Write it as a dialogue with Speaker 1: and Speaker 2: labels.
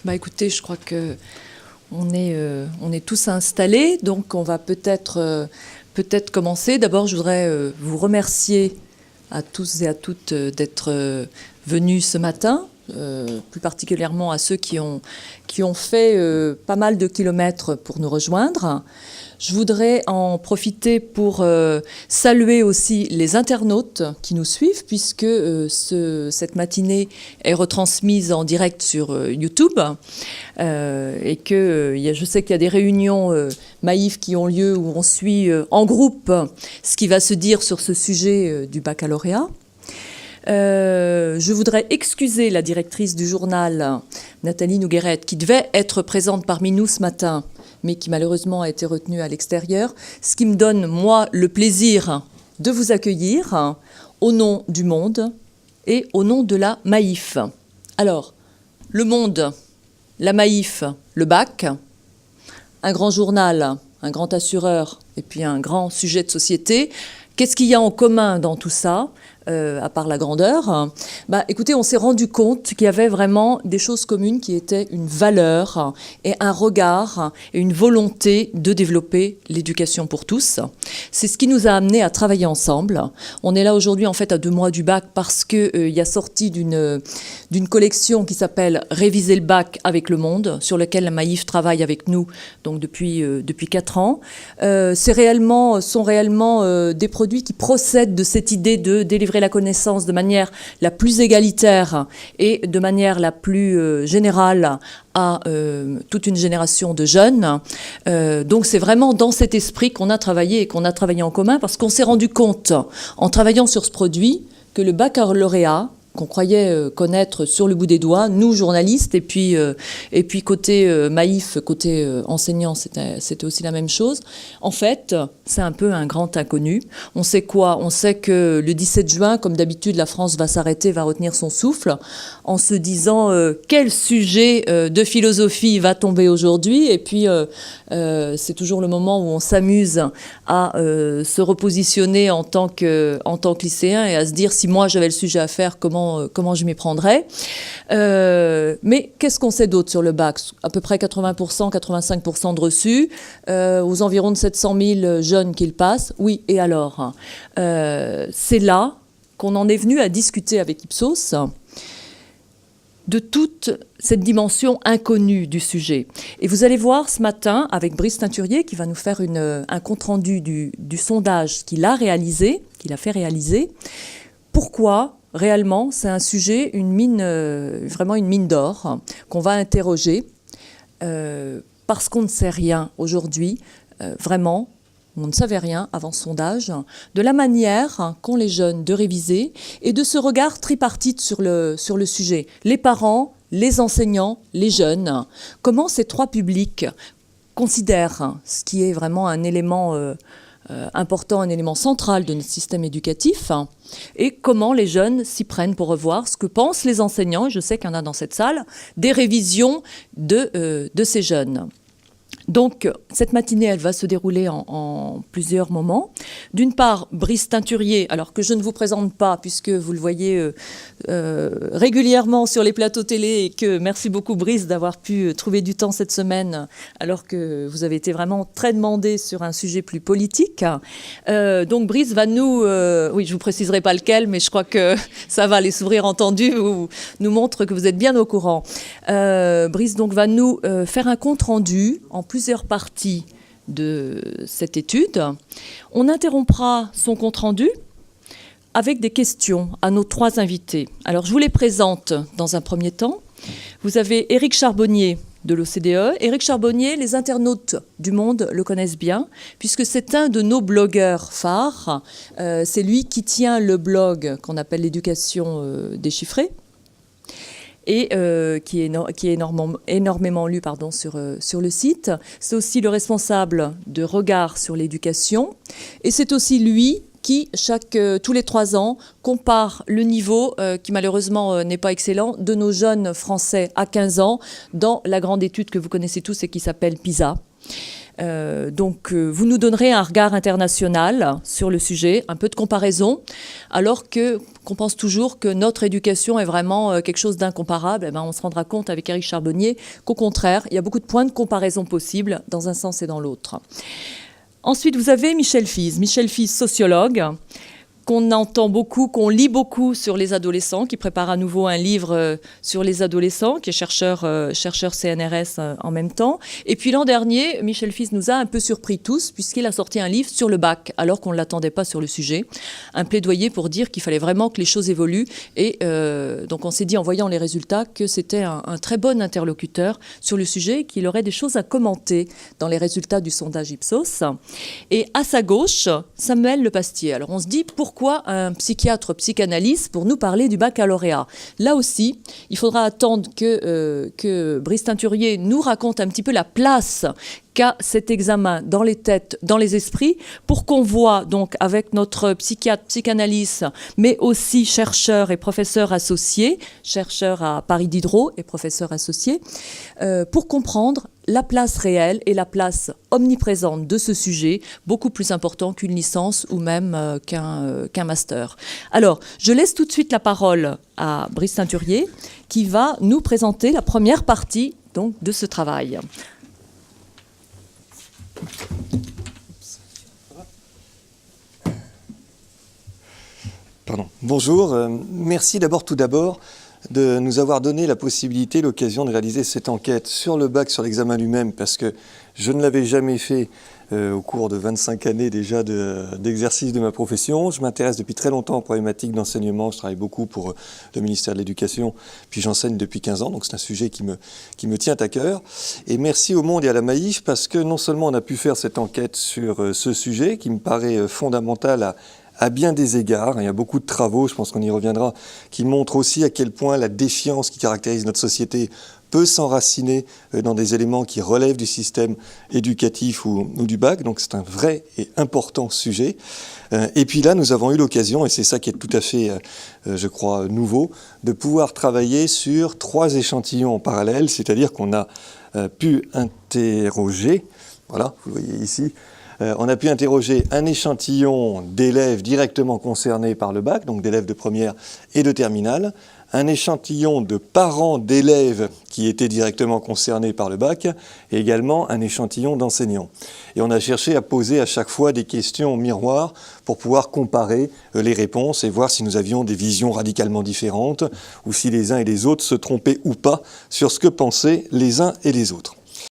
Speaker 1: Bah écoutez, je crois que on est tous installés, donc on va peut-être commencer. D'abord, je voudrais vous remercier à tous et à toutes d'être venus ce matin, plus particulièrement à ceux qui ont fait pas mal de kilomètres pour nous rejoindre. Je voudrais en profiter pour saluer aussi les internautes qui nous suivent, puisque cette matinée est retransmise en direct sur YouTube et que je sais qu'il y a des réunions Maïf qui ont lieu où on suit en groupe ce qui va se dire sur ce sujet du baccalauréat. Je voudrais excuser la directrice du journal, Nathalie Nougueret, qui devait être présente parmi nous ce matin, mais qui malheureusement a été retenue à l'extérieur, ce qui me donne, moi, le plaisir de vous accueillir au nom du Monde et au nom de la Maïf. Alors, le Monde, la Maïf, le bac, un grand journal, un grand assureur et puis un grand sujet de société. Qu'est-ce qu'il y a en commun dans tout ça ? À part la grandeur, écoutez, on s'est rendu compte qu'il y avait vraiment des choses communes qui étaient une valeur et un regard et une volonté de développer l'éducation pour tous. C'est ce qui nous a amenés à travailler ensemble. On est là aujourd'hui en fait à 2 mois du bac parce qu'il y a sorti d'une collection qui s'appelle Réviser le bac avec le monde, sur lequel la Maïf travaille avec nous donc depuis 4 ans. Sont réellement des produits qui procèdent de cette idée de délivrer la connaissance de manière la plus égalitaire et de manière la plus générale à toute une génération de jeunes. Donc c'est vraiment dans cet esprit qu'on a travaillé et qu'on a travaillé en commun, parce qu'on s'est rendu compte, en travaillant sur ce produit, que le baccalauréat, qu'on croyait connaître sur le bout des doigts, nous journalistes, et puis côté Maïf, côté enseignant, c'était aussi la même chose. En fait, c'est un peu un grand inconnu. On sait quoi ? On sait que le 17 juin, comme d'habitude, la France va s'arrêter, va retenir son souffle, en se disant quel sujet de philosophie va tomber aujourd'hui. Et puis, c'est toujours le moment où on s'amuse à se repositionner en tant que lycéen et à se dire, si moi j'avais le sujet à faire, comment je m'y prendrais. Mais qu'est-ce qu'on sait d'autre sur le bac ? À peu près 80%, 85% de reçus, aux environs de 700 000 jeunes qui le passent. Oui, et alors ? C'est là qu'on en est venu à discuter avec Ipsos de toute cette dimension inconnue du sujet. Et vous allez voir ce matin avec Brice Teinturier qui va nous faire un compte-rendu du sondage qu'il a fait réaliser. Pourquoi réellement c'est un sujet, vraiment une mine d'or qu'on va interroger parce qu'on ne sait rien aujourd'hui, vraiment. On ne savait rien avant ce sondage, de la manière qu'ont les jeunes de réviser et de ce regard tripartite sur le sujet. Les parents, les enseignants, les jeunes. Comment ces 3 publics considèrent ce qui est vraiment un élément important, un élément central de notre système éducatif, et comment les jeunes s'y prennent pour revoir ce que pensent les enseignants, et je sais qu'il y en a dans cette salle, des révisions de ces jeunes. Donc, cette matinée, elle va se dérouler en plusieurs moments. D'une part, Brice Teinturier, alors que je ne vous présente pas, puisque vous le voyez régulièrement sur les plateaux télé, et que merci beaucoup Brice d'avoir pu trouver du temps cette semaine, alors que vous avez été vraiment très demandé sur un sujet plus politique. Donc, Brice va nous... oui, je ne vous préciserai pas lequel, mais je crois que ça va, les sourires entendus nous montrent que vous êtes bien au courant. Brice donc va nous faire un compte-rendu en plusieurs parties de cette étude. On interrompra son compte-rendu avec des questions à nos 3 invités. Alors, je vous les présente dans un premier temps. Vous avez Éric Charbonnier de l'OCDE. Éric Charbonnier, les internautes du Monde le connaissent bien, puisque c'est un de nos blogueurs phares. C'est lui qui tient le blog qu'on appelle l'éducation déchiffrée, et qui est énormément lu sur le site. C'est aussi le responsable de Regard sur l'éducation. Et c'est aussi lui qui, tous les 3 ans, compare le niveau, qui malheureusement n'est pas excellent, de nos jeunes Français à 15 ans dans la grande étude que vous connaissez tous et qui s'appelle PISA. Vous nous donnerez un regard international sur le sujet, un peu de comparaison, alors qu'on pense toujours que notre éducation est vraiment quelque chose d'incomparable. Eh ben, on se rendra compte avec Éric Charbonnier qu'au contraire, il y a beaucoup de points de comparaison possibles dans un sens et dans l'autre. Ensuite, vous avez Michel Fize, sociologue, qu'on entend beaucoup, qu'on lit beaucoup sur les adolescents, qui prépare à nouveau un livre sur les adolescents, qui est chercheur CNRS en même temps. Et puis l'an dernier, Michel Fize nous a un peu surpris tous, puisqu'il a sorti un livre sur le bac, alors qu'on ne l'attendait pas sur le sujet. Un plaidoyer pour dire qu'il fallait vraiment que les choses évoluent. Et donc on s'est dit, en voyant les résultats, que c'était un très bon interlocuteur sur le sujet, qu'il aurait des choses à commenter dans les résultats du sondage Ipsos. Et à sa gauche, Samuel Lepastier. Alors on se dit, pourquoi un psychiatre psychanalyste pour nous parler du baccalauréat? Là aussi, il faudra attendre que Brice Teinturier nous raconte un petit peu la place qu'a cet examen dans les têtes, dans les esprits, pour qu'on voit donc avec notre psychiatre, psychanalyste, mais aussi chercheur et professeur associé, chercheur à Paris Diderot et professeur associé, pour comprendre la place réelle et la place omniprésente de ce sujet, beaucoup plus important qu'une licence ou même qu'un master. Alors, je laisse tout de suite la parole à Brice Teinturier, qui va nous présenter la première partie donc, de ce travail.
Speaker 2: Pardon. Bonjour, merci tout d'abord de nous avoir donné la possibilité, l'occasion de réaliser cette enquête sur le bac, sur l'examen lui-même, parce que je ne l'avais jamais fait au cours de 25 années déjà d'exercice de ma profession. Je m'intéresse depuis très longtemps aux problématiques d'enseignement. Je travaille beaucoup pour le ministère de l'Éducation, puis j'enseigne depuis 15 ans, donc c'est un sujet qui me tient à cœur. Et merci au Monde et à la Maïf, parce que non seulement on a pu faire cette enquête sur ce sujet, qui me paraît fondamental à bien des égards. Il y a beaucoup de travaux, je pense qu'on y reviendra, qui montrent aussi à quel point la défiance qui caractérise notre société peut s'enraciner dans des éléments qui relèvent du système éducatif ou du bac. Donc c'est un vrai et important sujet. Et puis là, nous avons eu l'occasion, et c'est ça qui est tout à fait, je crois, nouveau, de pouvoir travailler sur 3 échantillons en parallèle, c'est-à-dire qu'on a pu interroger, voilà, vous le voyez ici, on a pu interroger un échantillon d'élèves directement concernés par le bac, donc d'élèves de première et de terminale, un échantillon de parents d'élèves qui étaient directement concernés par le bac, et également un échantillon d'enseignants. Et on a cherché à poser à chaque fois des questions miroirs pour pouvoir comparer les réponses et voir si nous avions des visions radicalement différentes, ou si les uns et les autres se trompaient ou pas sur ce que pensaient les uns et les autres.